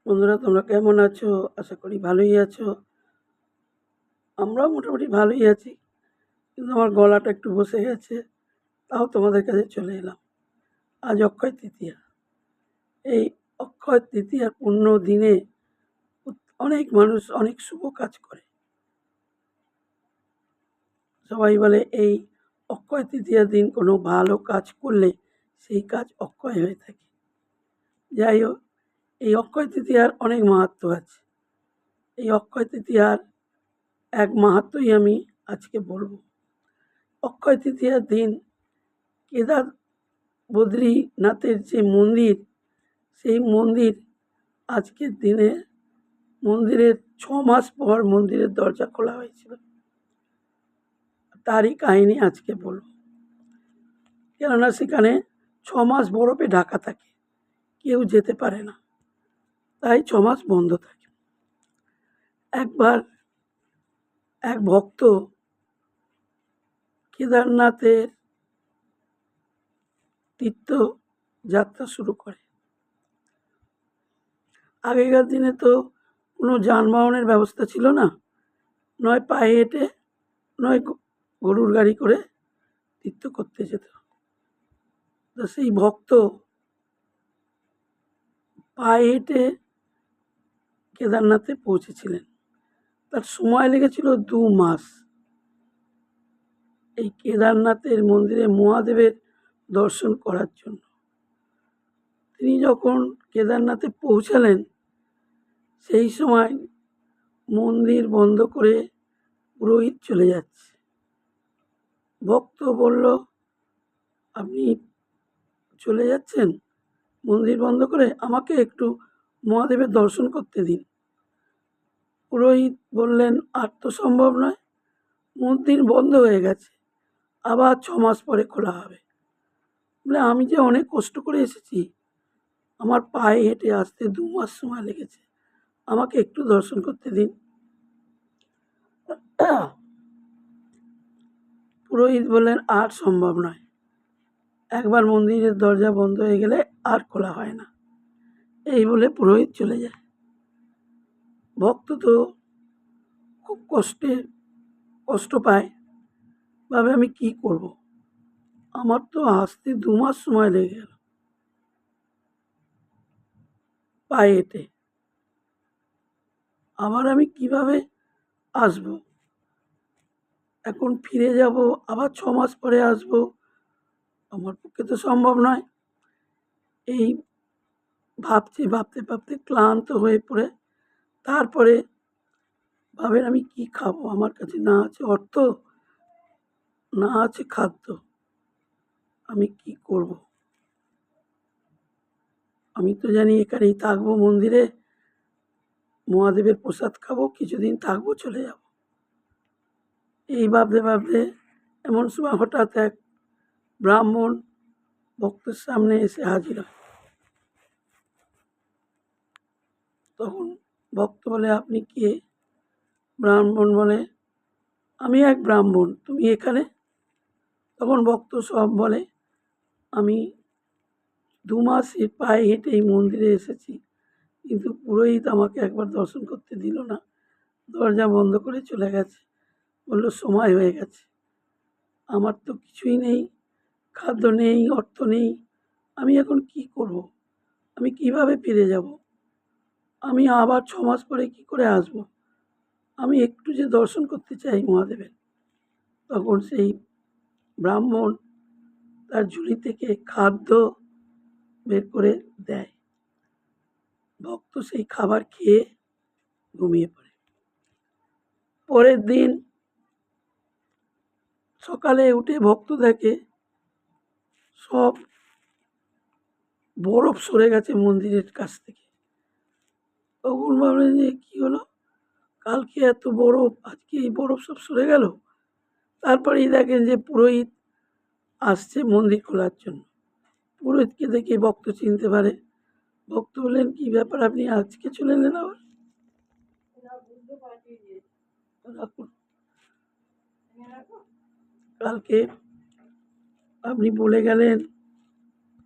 বন্ধুরা, তোমরা কেমন আছো? আশা করি ভালোই আছো। আমরাও মোটামুটি ভালোই আছি, কিন্তু আমার গলাটা একটু বসে গেছে। তাও তোমাদের কাছে চলে এলাম। আজ অক্ষয় তৃতীয়া। এই অক্ষয় তৃতীয়ার পুণ্য দিনে অনেক মানুষ অনেক শুভ কাজ করে। সবাই বলে এই অক্ষয় তৃতীয়ার দিন কোনো ভালো কাজ করলে সেই কাজ অক্ষয় হয়ে থাকে। যাই হোক, এই অক্ষয় তৃতীয়ার অনেক মাহাত্ম্য আছে। এই অক্ষয় তৃতীয়ার এক মাহাত্ম্যই আমি আজকে বলবো। অক্ষয় তৃতীয়ার দিন কেদার বদ্রীনাথের যে মন্দির, সেই মন্দির আজকের দিনে মন্দিরের 6 মাস পর মন্দিরের দরজা খোলা হয়েছিল। তারই কাহিনী আজকে বলব। কেননা সেখানে 6 মাস বরফে ঢাকা থাকে, কেউ যেতে পারে না, তাই 6 মাস বন্ধ থাকে। একবার এক ভক্ত কেদারনাথের তীর্থযাত্রা শুরু করে। আগেকার দিনে তো কোনো যানবাহনের ব্যবস্থা ছিল না, নয় পায়ে হেঁটে নয় গরুর গাড়ি করে তীর্থ করতে যেত। তো সেই ভক্ত পায়ে হেঁটে কেদারনাথে পৌঁছেছিলেন। তার সময় লেগেছিল 2 মাস এই কেদারনাথের মন্দিরে মহাদেবের দর্শন করার জন্য। তিনি যখন কেদারনাথে পৌঁছালেন, সেই সময় মন্দির বন্ধ করে পুরোহিত চলে যাচ্ছে। ভক্ত বলল, আপনি চলে যাচ্ছেন মন্দির বন্ধ করে, আমাকে একটু মহাদেবের দর্শন করতে দিন। পুরোহিত বললেন, আর তো সম্ভব নয়, মন্দির বন্ধ হয়ে গেছে, আবার 6 মাস পরে খোলা হবে। বলে, আমি যে অনেক কষ্ট করে এসেছি, আমার পায়ে হেঁটে আসতে 2 মাস সময় লেগেছে, আমাকে একটু দর্শন করতে দিন। পুরোহিত বললেন, আর সম্ভব নয়, একবার মন্দিরের দরজা বন্ধ হয়ে গেলে আর খোলা হয় না। এই বলে পুরোহিত চলে যায়। ভক্ত তো খুব কষ্ট পায়, ভাবে আমি কি করব, আমার তো আসতে 2 মাস সময় লেগে গেল পায়ে হেঁটে, আবার আমি কিভাবে আসব? এখন ফিরে যাব, আবার 6 মাস পরে আসব, আমার পক্ষে তো সম্ভব নয়। এই ভাবতে ক্লান্ত হয়ে পড়ে তারপরে ভাবেন, আমি কি খাবো, আমার কাছে না আছে অর্থ, না আছে খাদ্য, আমি কি করব? আমি তো জানি এখানেই থাকবো মন্দিরে, মহাদেবের প্রসাদ খাবো, কিছুদিন থাকবো, চলে যাব। এই ভাবতে এমন সময় হঠাৎ এক ব্রাহ্মণ ভক্তের সামনে এসে হাজির হয়। তখন ভক্ত বলে, আপনি কে? ব্রাহ্মণ বলে, আমি এক ব্রাহ্মণ, তুমি এখানে? তখন ভক্ত সব বলে, আমি 2 মাস পায়ে হেঁটে এই মন্দিরে এসেছি, কিন্তু পুরোহিত আমাকে একবার দর্শন করতে দিল না, দরজা বন্ধ করে চলে গেছে, বলল সময় হয়ে গেছে, আমার তো কিছুই নেই, খাদ্য নেই, অর্থ নেই, আমি এখন কি করব? আমি কিভাবে ফিরে যাব? আমি আবার 6 মাস পরে কি করে আসব? আমি একটু যে দর্শন করতে চাই মহাদেবের। তখন সেই ব্রাহ্মণ তার ঝুলি থেকে খাদ্য বের করে দেয়। ভক্ত সেই খাবার খেয়ে ঘুমিয়ে পড়ে। পরের দিন সকালে উঠে ভক্ত দেখে সব বরফ সরে গেছে মন্দিরের কাছ থেকে। তখন ভাবলেন যে কি হলো, কালকে এত বরফ, আজকে এই বরফ সব সরে গেল। তারপরেই দেখেন যে পুরোহিত আসছে মন্দির খোলার জন্য। পুরোহিতকে দেখে ভক্ত চিনতে পারে। ভক্ত বললেন, কি ব্যাপার, আপনি আজকে চলে এলেন আবার? রাখুন, কালকে আপনি বলে গেলেন,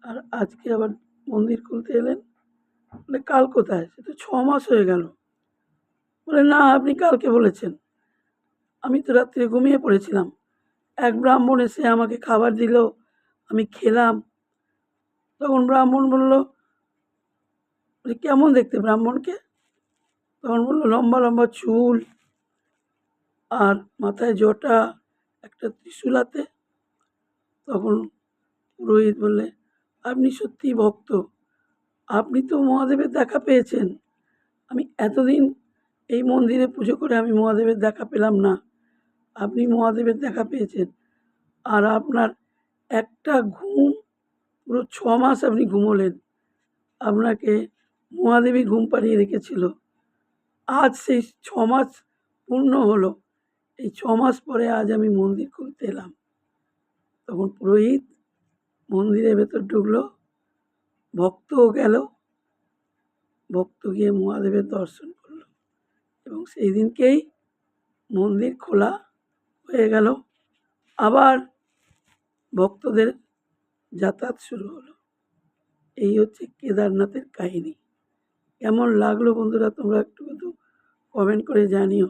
আর আজকে আবার মন্দির খুলতে এলেন। বলে কাল কোথায়? সে তো 6 মাস হয়ে গেল। বলে না আপনি কালকে বলেছেন। আমি তো রাত্রে ঘুমিয়ে পড়েছিলাম। এক ব্রাহ্মণ এসে আমাকে খাবার দিল, আমি খেলাম। তখন ব্রাহ্মণ বলল, বলি কেমন দেখতে ব্রাহ্মণকে? তখন বলল লম্বা লম্বা চুল আর মাথায় জটা, একটা ত্রিশূল হাতে। তখন পুরোহিত বললে, আপনি সত্যিই ভক্ত, আপনি তো মহাদেবের দেখা পেয়েছেন। আমি এতদিন এই মন্দিরে পুজো করে আমি মহাদেবের দেখা পেলাম না, আপনি মহাদেবের দেখা পেয়েছেন। আর আপনার একটা ঘুম, পুরো 6 মাস আপনি ঘুমোলেন, আপনাকে মহাদেবী ঘুম পাড়িয়ে রেখেছিল। আজ সেই 6 মাস পূর্ণ হলো। এই 6 মাস পরে আজ আমি মন্দির খুলতে এলাম। তখন পুরোহিত মন্দিরের ভেতর ঢুকলো, ভক্তও গেল, ভক্ত গিয়ে মহাদেবের দর্শন করলো এবং সেই দিনকেই মন্দির খোলা হয়ে গেল। আবার ভক্তদের যাতায়াত শুরু হলো। এই হচ্ছে কেদারনাথের কাহিনী। কেমন লাগলো বন্ধুরা তোমরা একটু কমেন্ট করে জানিও।